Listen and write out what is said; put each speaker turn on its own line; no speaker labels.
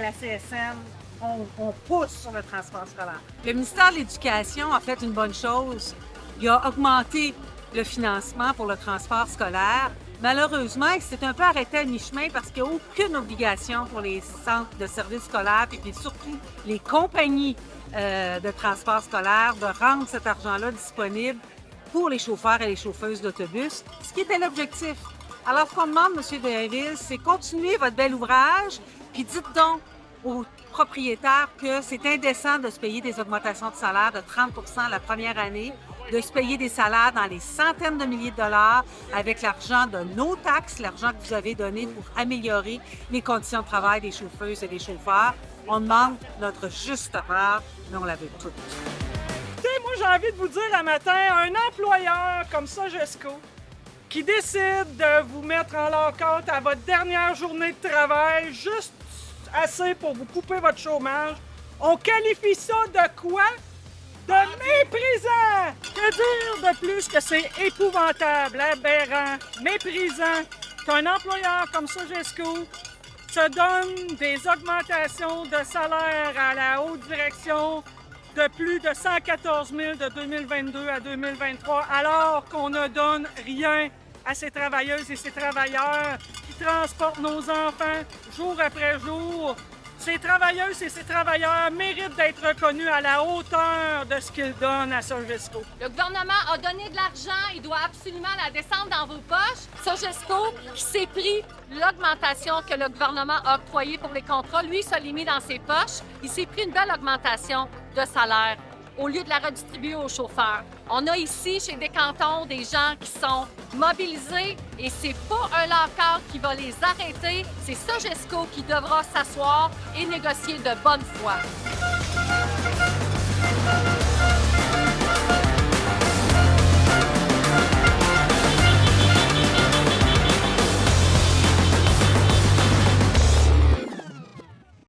la CSN, on pousse sur le transport scolaire.
Le ministère de l'Éducation a fait une bonne chose. Il a augmenté le financement pour le transport scolaire. Malheureusement, il s'est un peu arrêté à mi-chemin parce qu'il n'y a aucune obligation pour les centres de services scolaires et puis surtout les compagnies de transport scolaire de rendre cet argent-là disponible pour les chauffeurs et les chauffeuses d'autobus, ce qui était l'objectif. Alors, ce qu'on demande, M. Blainville, c'est continuer votre bel ouvrage, puis dites donc aux propriétaires que c'est indécent de se payer des augmentations de salaire de 30 % la première année, de se payer des salaires dans les centaines de milliers de dollars avec l'argent de nos taxes, l'argent que vous avez donné pour améliorer les conditions de travail des chauffeuses et des chauffeurs. On demande notre juste part, mais on la veut toute.
Écoutez, moi, j'ai envie de vous dire un matin, un employeur comme Sogesco qui décide de vous mettre en lock-out à votre dernière journée de travail, juste assez pour vous couper votre chômage, on qualifie ça de quoi? De méprisant! Que dire de plus que c'est épouvantable, aberrant, méprisant qu'un employeur comme Sogesco se donne des augmentations de salaire à la haute direction de plus de 114 000 de 2022 à 2023, alors qu'on ne donne rien à ces travailleuses et ces travailleurs qui transportent nos enfants jour après jour. Ces travailleuses et ces travailleurs méritent d'être reconnus à la hauteur de ce qu'ils donnent à Sogesco.
Le gouvernement a donné de l'argent, il doit absolument la descendre dans vos poches. Sogesco, qui s'est pris l'augmentation que le gouvernement a octroyée pour les contrats, lui, ça l'a mis dans ses poches. Il s'est pris une belle augmentation de salaire au lieu de la redistribuer aux chauffeurs. On a ici, chez Décantons, des gens qui sont mobilisés et c'est pas un lock-out qui va les arrêter, c'est Sogesco qui devra s'asseoir et négocier de bonne foi.